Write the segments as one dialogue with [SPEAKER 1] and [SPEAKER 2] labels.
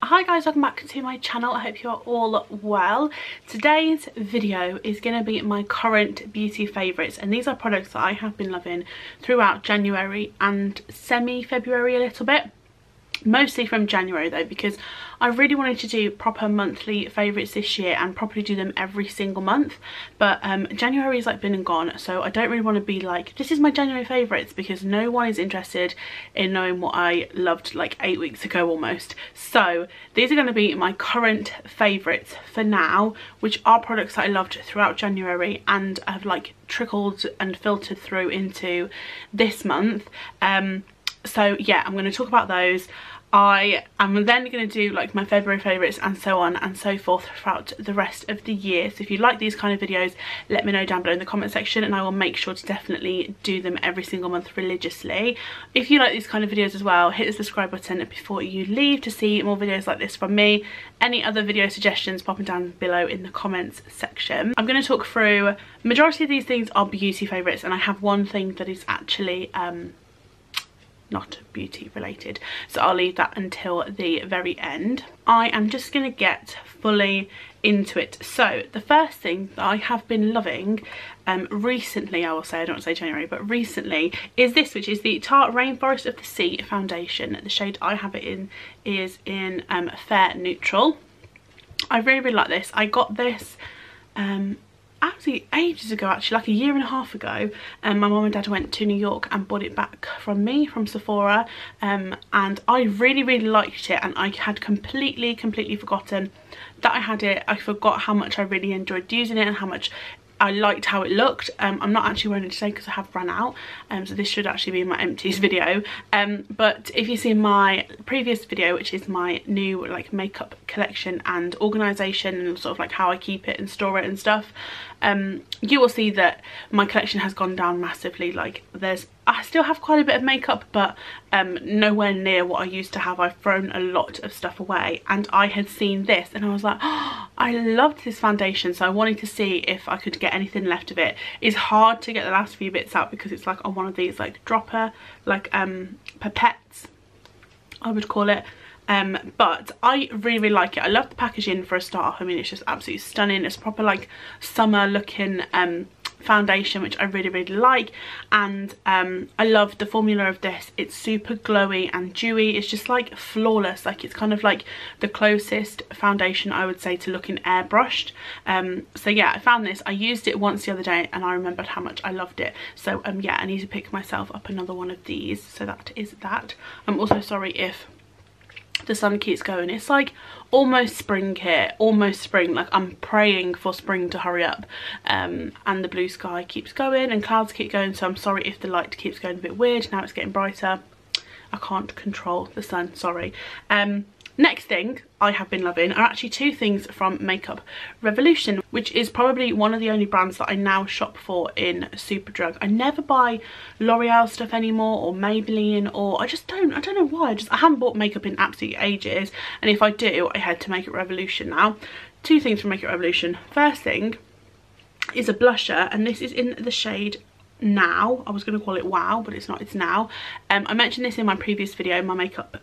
[SPEAKER 1] Hi guys, welcome back to my channel. I hope you are all well. Today's video is going to be my current beauty favourites, and these are products that I have been loving throughout January and semi-February a little bit. Mostly from January though, because I really wanted to do proper monthly favourites this year and properly do them every single month, but January has like been and gone, so I don't really want to be like, this is my January favourites, because no one is interested in knowing what I loved like 8 weeks ago almost. So these are going to be my current favourites for now, which are products that I loved throughout January and have like trickled and filtered through into this month. So yeah, I'm going to talk about those. I am then going to do like my February favourites and so on and so forth throughout the rest of the year. So if you like these kind of videos, let me know down below in the comment section, and I will make sure to definitely do them every single month religiously. If you like these kind of videos as well, hit the subscribe button before you leave to see more videos like this from me. Any other video suggestions, pop them down below in the comments section. I'm going to talk through, majority of these things are beauty favourites, and I have one thing that is actually not beauty related, so I'll leave that until the very end. I am just gonna get fully into it. So the first thing that I have been loving recently, I will say, I don't want to say January, but recently, is this, which is the Tarte Rainforest of the Sea foundation. The shade I have it in is in Fair Neutral. I really like this. I got this actually ages ago, actually like a year and a half ago. My mum and dad went to New York and bought it back from me from Sephora, and I really liked it, and I had completely forgotten that I had it. I forgot how much I really enjoyed using it and how much I liked how it looked. I'm not actually wearing it today because I have run out, so this should actually be my empties video, but if you see my previous video, which is my new like makeup collection and organisation and sort of like how I keep it and store it and stuff, you will see that my collection has gone down massively. Like I still have quite a bit of makeup, but nowhere near what I used to have. I've thrown a lot of stuff away, and I had seen this and I was like, oh, I loved this foundation, so I wanted to see if I could get anything left of it. It's hard to get the last few bits out because it's like on one of these like dropper, like pipettes, I would call it. But I really like it. I love the packaging for a start. I mean, it's just absolutely stunning. It's proper like summer looking foundation, which I really like, and I love the formula of this. It's super glowy and dewy. It's just like flawless. Like it's kind of like the closest foundation I would say to looking airbrushed. So yeah, I found this. I used it once the other day and I remembered how much I loved it. So yeah, I need to pick myself up another one of these. So that is that. I'm also sorry if the sun keeps going. It's like almost spring here, almost spring. Like I'm praying for spring to hurry up, and the blue sky keeps going and clouds keep going, so I'm sorry if the light keeps going a bit weird. Now it's getting brighter. I can't control the sun, sorry. Next thing I have been loving are actually two things from Makeup Revolution, which is probably one of the only brands that I now shop for in Superdrug. I never buy L'Oreal stuff anymore, or Maybelline, or I don't know why. I haven't bought makeup in absolutely ages, and if I do, I head to Makeup Revolution now. Two things from Makeup Revolution. First thing is a blusher, and this is in the shade Now. I was going to call it Wow, but it's not, it's Now. I mentioned this in my previous video, my makeup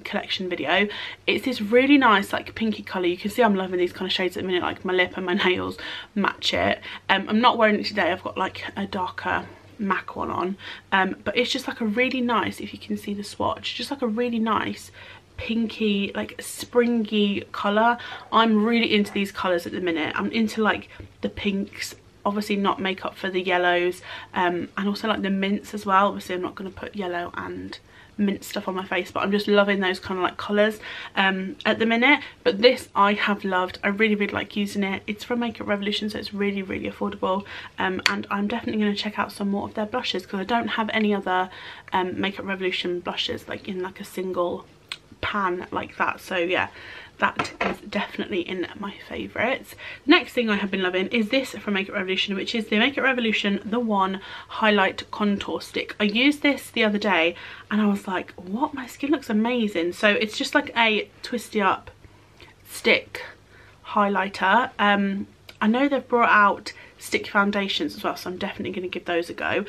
[SPEAKER 1] collection video. It's this really nice like pinky colour. You can see I'm loving these kind of shades at the minute, like my lip and my nails match it. I'm not wearing it today. I've got like a darker MAC one on, but it's just like a really nice, if you can see the swatch, just like a really nice pinky, like springy colour. I'm really into these colours at the minute. I'm into like the pinks, obviously not makeup for the yellows, and also like the mints as well. Obviously I'm not going to put yellow and mint stuff on my face, but I'm just loving those kind of like colours at the minute. But this I have loved. I really like using it. It's from Makeup Revolution, so it's really affordable, and I'm definitely going to check out some more of their blushes, because I don't have any other Makeup Revolution blushes like in like a single pan like that. So yeah, that is definitely in my favourites. Next thing I have been loving is this from Makeup Revolution, which is the Makeup Revolution The One Highlight Contour Stick. I used this the other day and I was like, what, my skin looks amazing. So it's just like a twisty up stick highlighter. I know they've brought out stick foundations as well, so I'm definitely going to give those a go.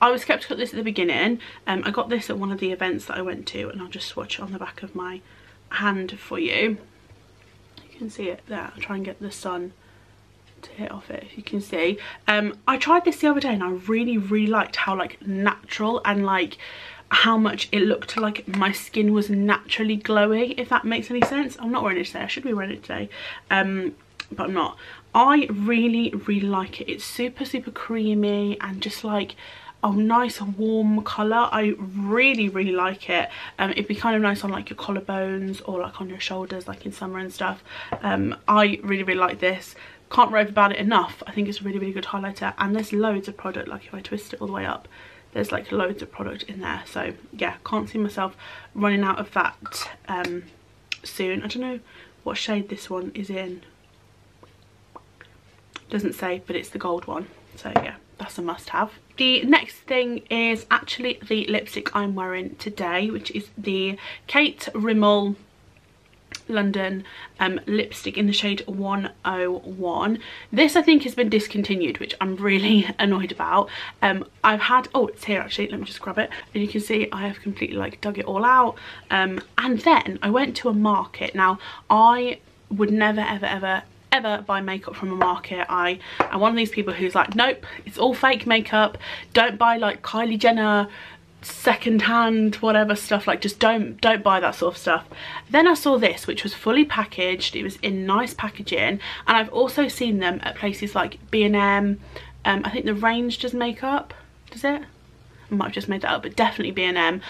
[SPEAKER 1] I was sceptical at this at the beginning. I got this at one of the events that I went to, and I'll just swatch it on the back of my hand for you. You can see it there. I'll try and get the sun to hit off it, if you can see. I tried this the other day and I really liked how like natural and like how much it looked like my skin was naturally glowy, if that makes any sense. I'm not wearing it today. I should be wearing it today, but I'm not. I really like it. It's super creamy and just like a nice warm colour. I really like it. It'd be kind of nice on like your collarbones or like on your shoulders, like in summer and stuff. I really like this. Can't rave about it enough. I think it's a really good highlighter, and there's loads of product. Like if I twist it all the way up, there's like loads of product in there. So yeah, can't see myself running out of that soon. I don't know what shade this one is in. Doesn't say, but it's the gold one. So yeah, that's a must have. The next thing is actually the lipstick I'm wearing today, which is the Kate Rimmel London lipstick in the shade 101. This I think has been discontinued, which I'm really annoyed about. I've had, oh, it's here actually, let me just grab it, and you can see I have completely like dug it all out, and then I went to a market. Now I would never ever buy makeup from a market. I'm one of these people who's like, nope, it's all fake makeup. Don't buy like Kylie Jenner second-hand whatever stuff, like just don't buy that sort of stuff. Then I saw this, which was fully packaged. It was in nice packaging, and I've also seen them at places like B&M. I think the Range does makeup, does it? I might have just made that up, but definitely B&M.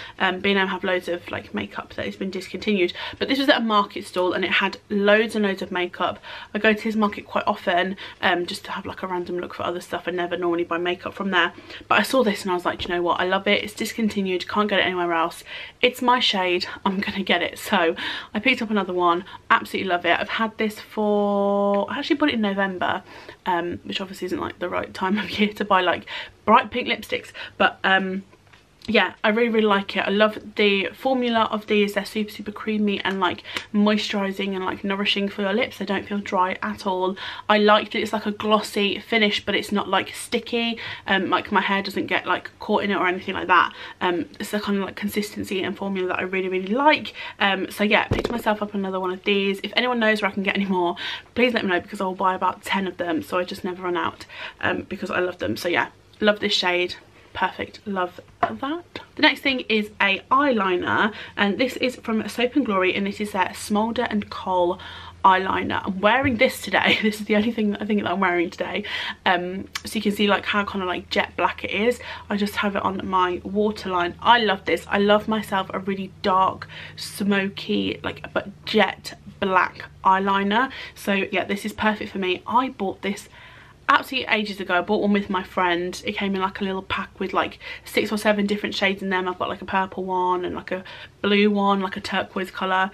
[SPEAKER 1] B&M have loads of like makeup that has been discontinued, but this was at a market stall and it had loads and loads of makeup. I go to this market quite often just to have like a random look for other stuff. I never normally buy makeup from there, but I saw this and I was like, you know what, I love it. It's discontinued, can't get it anywhere else. It's my shade, I'm gonna get it. So I picked up another one, absolutely love it. I've had this for, I actually bought it in November, which obviously isn't like the right time of year to buy like bright pink lipsticks, but yeah, I really like it. I love the formula of these. They're super creamy and like moisturizing and like nourishing for your lips. They don't feel dry at all. I like that it's like a glossy finish, but it's not like sticky, like my hair doesn't get like caught in it or anything like that. It's the kind of like consistency and formula that I really like. So yeah, picked myself up another one of these. If anyone knows where I can get any more, please let me know, because I'll buy about 10 of them, so I just never run out, because I love them. So yeah, love this shade. Perfect, love that. The next thing is a eyeliner, and this is from Soap and Glory, and this is their Smolder and Kohl eyeliner. I'm wearing this today. This is the only thing I think that I'm wearing today, so you can see like how kind of like jet black it is. I just have it on my waterline. I love this. I love myself a really dark, smoky, like but jet black eyeliner. So yeah, this is perfect for me. I bought this absolutely ages ago. I bought one with my friend. It came in like a little pack with like 6 or 7 different shades in them. I've got like a purple one and like a blue one, like a turquoise colour,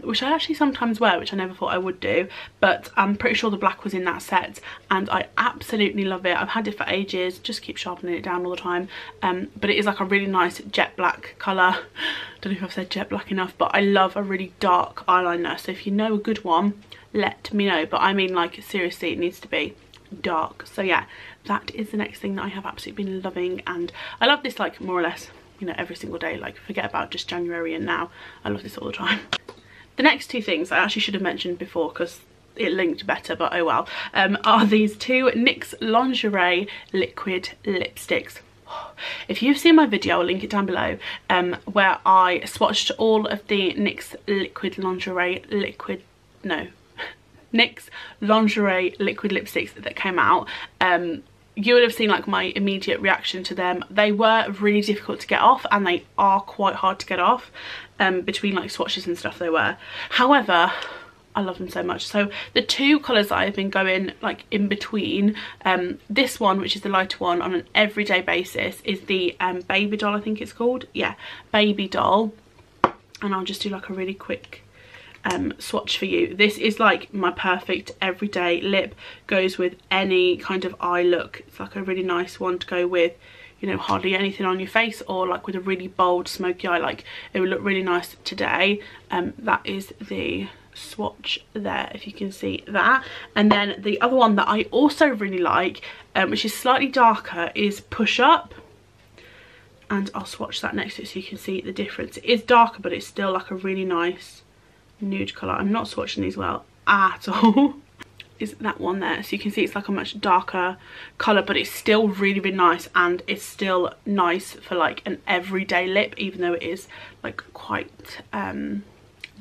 [SPEAKER 1] which I actually sometimes wear, which I never thought I would do, but I'm pretty sure the black was in that set, and I absolutely love it. I've had it for ages, just keep sharpening it down all the time, but it is like a really nice jet black colour. Don't know if I've said jet black enough, but I love a really dark eyeliner, so if you know a good one, let me know. But I mean, like seriously, it needs to be dark. So yeah, that is the next thing that I have absolutely been loving, and I love this like more or less, you know, every single day. Like forget about just January and now, I love this all the time. The next two things I actually should have mentioned before because it linked better, but oh well, are these two NYX lingerie liquid lipsticks. If you've seen my video, I'll link it down below, where I swatched all of the NYX liquid lingerie NYX lingerie liquid lipsticks that came out. You would have seen like my immediate reaction to them. They were really difficult to get off, and they are quite hard to get off, between like swatches and stuff they were. However, I love them so much. So the two colours that I've been going like in between, this one, which is the lighter one on an everyday basis, is the Baby Doll, I think it's called. Yeah, Baby Doll. And I'll just do like a really quick swatch for you. This is like my perfect everyday lip, goes with any kind of eye look. It's like a really nice one to go with, you know, hardly anything on your face, or like with a really bold smoky eye. Like it would look really nice today. That is the swatch there, if you can see that. And then the other one that I also really like, which is slightly darker, is Push Up, and I'll swatch that next to it so you can see the difference. It is darker, but it's still like a really nice nude colour. I'm not swatching these well at all. Is that one there, so you can see it's like a much darker colour, but it's still really, really nice, and it's still nice for like an everyday lip, even though it is like quite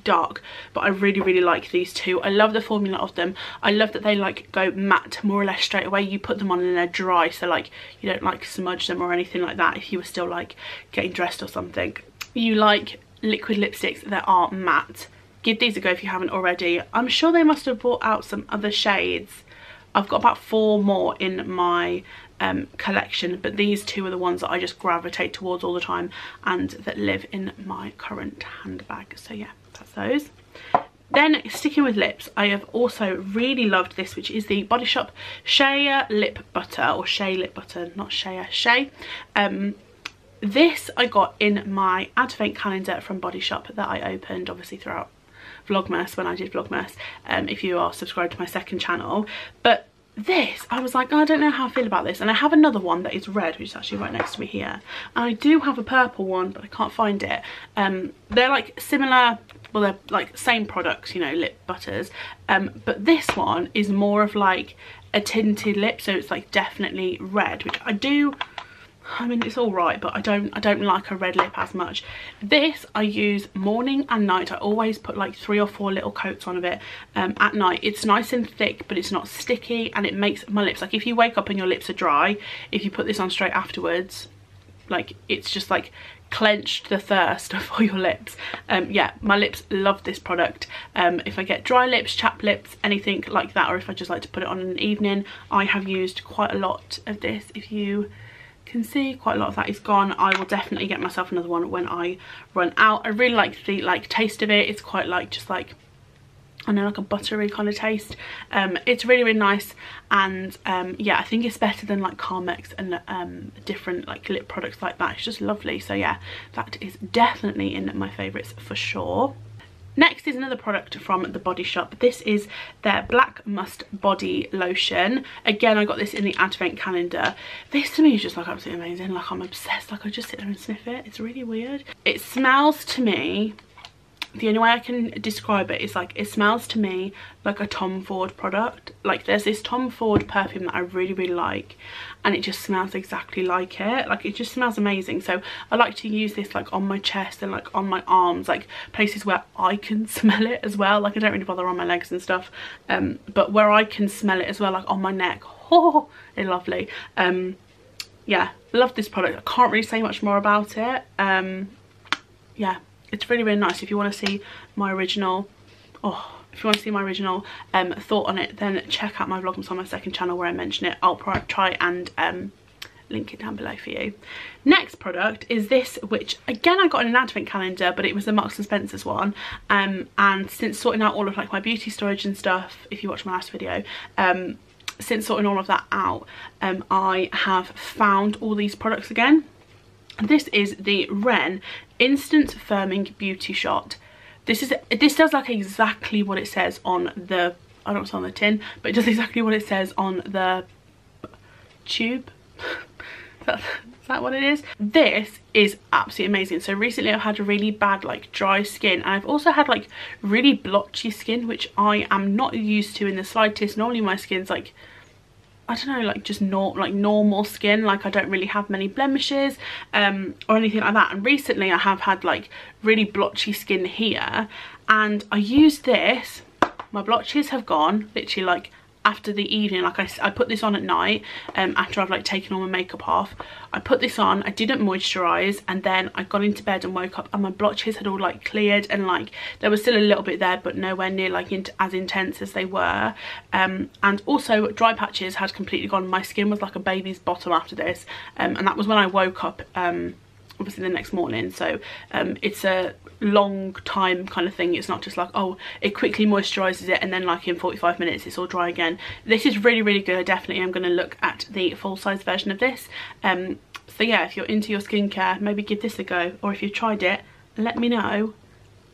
[SPEAKER 1] dark. But I really, really like these two. I love the formula of them. I love that they like go matte more or less straight away. You put them on and they're dry, so like you don't like smudge them or anything like that if you were still like getting dressed or something. You like liquid lipsticks that are matte, give these a go if you haven't already. I'm sure they must have brought out some other shades. I've got about 4 more in my collection, but these two are the ones that I just gravitate towards all the time and that live in my current handbag. So yeah, that's those. Then sticking with lips, I have also really loved this, which is the Body Shop Shea Lip Butter, or Shea Lip Butter, not Shea, Shea. This I got in my advent calendar from Body Shop that I opened obviously throughout Vlogmas, when I did Vlogmas, if you are subscribed to my second channel. But this, I was like, oh, I don't know how I feel about this. And I have another one that is red, which is actually right next to me here. And I do have a purple one, but I can't find it. They're like similar, well, they're like same products, you know, lip butters. But this one is more of like a tinted lip, so it's like definitely red, which I mean, it's all right, but I don't like a red lip as much. This I use morning and night. I always put like 3 or 4 little coats on of it at night. It's nice and thick, but it's not sticky, and it makes my lips, like if you wake up and your lips are dry, if you put this on straight afterwards, like it's just like clenched the thirst for your lips. Yeah, my lips love this product. If I get dry lips, chapped lips, anything like that, or if I just like to put it on in the evening, I have used quite a lot of this. If you can see, quite a lot of that is gone. I will definitely get myself another one when I run out. I really like the taste of it. It's quite like, just like, I know, like a buttery kind of taste. It's really, really nice, and yeah, I think it's better than like Carmex and different like lip products like that. It's just lovely. So yeah, that is definitely in my favourites for sure. Next is another product from the Body Shop. This is their Black Must Body Lotion. Again, I got this in the advent calendar. This to me is just like absolutely amazing. Like, I'm obsessed. Like, I just sit there and sniff it. It's really weird. It smells to me, the only way I can describe it is like, it smells to me like a Tom Ford product. Like, there's this Tom Ford perfume that I really, really like, and it just smells exactly like it. Like, it just smells amazing. So I like to use this like on my chest and like on my arms, like places where I can smell it as well. Like, I don't really bother on my legs and stuff, but where I can smell it as well, like on my neck. Oh, it's lovely. Yeah, love this product. I can't really say much more about it. Yeah, it's really, really nice. If you want to see my original, if you want to see my original thought on it, then check out my Vlogmas on my second channel where I mention it. I'll try and link it down below for you. Next product is this, which again I got in an advent calendar, but it was a Marks and Spencer's one. And since sorting out all of like my beauty storage and stuff, if you watched my last video, since sorting all of that out, I have found all these products again. This is the Ren Instant Firming Beauty Shot. This does like exactly what it says on the, I don't know what's on the tin, but it does exactly what it says on the tube. Is that what it is? This is absolutely amazing. So recently I've had a really bad like dry skin, and I've also had like really blotchy skin, which I am not used to in the slightest. Normally my skin's like, I don't know, like just normal skin. Like, I don't really have many blemishes or anything like that. And recently I have had like really blotchy skin here, and I used this. My blotches have gone literally like after the evening. Like, I put this on at night after I've like taken all my makeup off. I put this on, I didn't moisturize, and then I got into bed and woke up and my blotches had all like cleared, and like there was still a little bit there, but nowhere near like as intense as they were. And also dry patches had completely gone. My skin was like a baby's bottom after this, and that was when I woke up obviously the next morning. So it's a long time kind of thing. It's not just like, oh, it quickly moisturizes it and then like in 45 minutes it's all dry again. This is really, really good. I definitely am going to look at the full size version of this. So yeah, if you're into your skincare, maybe give this a go, or if you've tried it, let me know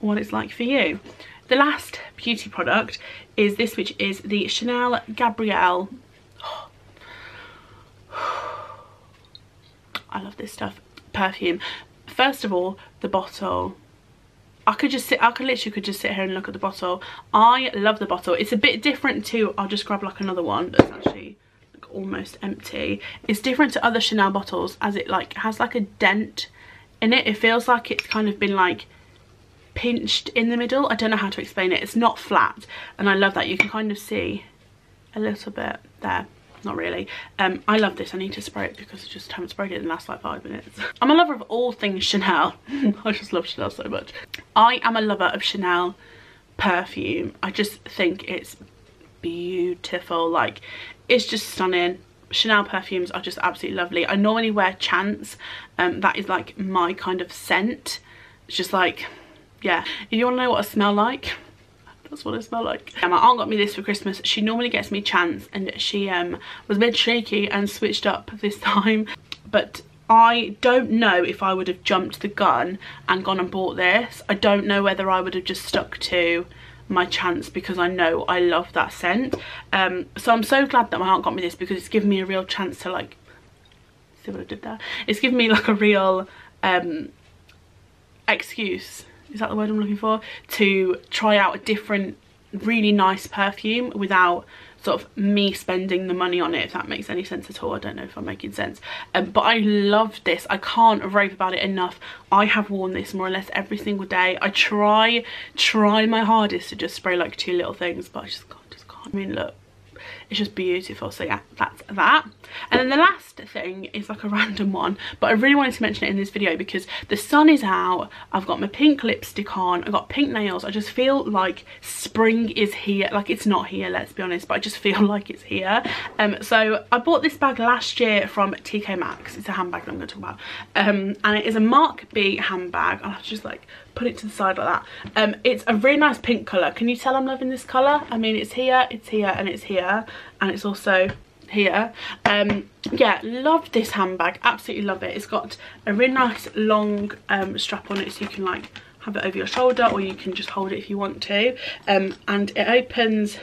[SPEAKER 1] what it's like for you. The last beauty product is this, which is the Chanel Gabrielle. I love this stuff. Perfume. First of all, the bottle I could literally just sit here and look at the bottle. I love the bottle. It's a bit different to, I'll just grab like another one that's actually like almost empty. It's different to other Chanel bottles as it like has like a dent in it. It feels like it's kind of been like pinched in the middle. I don't know how to explain it. It's not flat, and I love that. You can kind of see a little bit there. Not really. I love this. I need to spray it because I just haven't sprayed it in the last like 5 minutes. I'm a lover of all things Chanel. I just love Chanel so much. I am a lover of Chanel perfume. I just think it's beautiful. Like, it's just stunning. Chanel perfumes are just absolutely lovely. I normally wear Chance. That is like my kind of scent. It's just like, yeah. If you want to know what I smell like, that's what I smell like. My aunt got me this for Christmas. She normally gets me Chance, and she was a bit shaky and switched up this time. But I don't know if I would have jumped the gun and gone and bought this. I don't know whether I would have just stuck to my Chance because I know I love that scent. So I'm so glad that my aunt got me this because it's given me a real chance to like, see what I did there? It's given me like a real excuse, is that the word I'm looking for, to try out a different really nice perfume without sort of me spending the money on it, if that makes any sense at all. I don't know if I'm making sense, but I love this. I can't rave about it enough. I have worn this more or less every single day. I try my hardest to just spray like 2 little things, but I just can't. I mean, look, it's just beautiful. So yeah, that's that. And then the last thing is like a random one, but I really wanted to mention it in this video because the sun is out. I've got my pink lipstick on. I've got pink nails. I just feel like spring is here. Like, it's not here, let's be honest, but I just feel like it's here. So I bought this bag last year from TK Maxx. It's a handbag that I'm going to talk about, and it is a Mark B handbag. I'll have to just like put it to the side like that. It's a really nice pink colour. Can you tell I'm loving this colour? I mean, it's here, and it's here, and it's also here. Yeah, love this handbag, absolutely love it. It's got a really nice long strap on it, so you can like have it over your shoulder, or you can just hold it if you want to, and it opens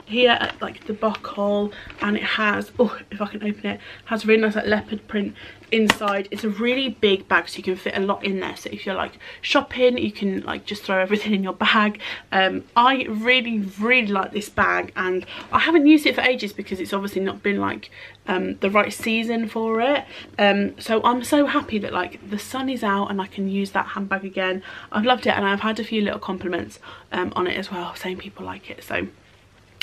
[SPEAKER 1] here at like the buckle, and it has, oh, if I can open it, has really nice like leopard print inside. It's a really big bag, so you can fit a lot in there. So if you're like shopping, you can like just throw everything in your bag. I really like this bag, and I haven't used it for ages because it's obviously not been like the right season for it. So I'm so happy that like the sun is out and I can use that handbag again. I've loved it, and I've had a few little compliments on it as well, saying people like it, so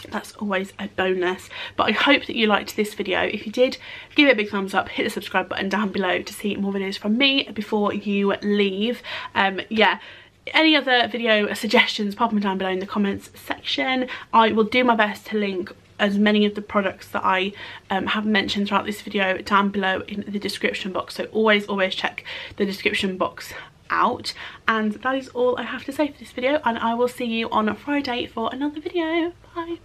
[SPEAKER 1] that's always a bonus. But I hope that you liked this video. If you did, give it a big thumbs up, hit the subscribe button down below to see more videos from me before you leave. Yeah, any other video suggestions, pop them down below in the comments section. I will do my best to link as many of the products that I have mentioned throughout this video down below in the description box, so always check the description box out. And that is all I have to say for this video, and I will see you on Friday for another video. Bye.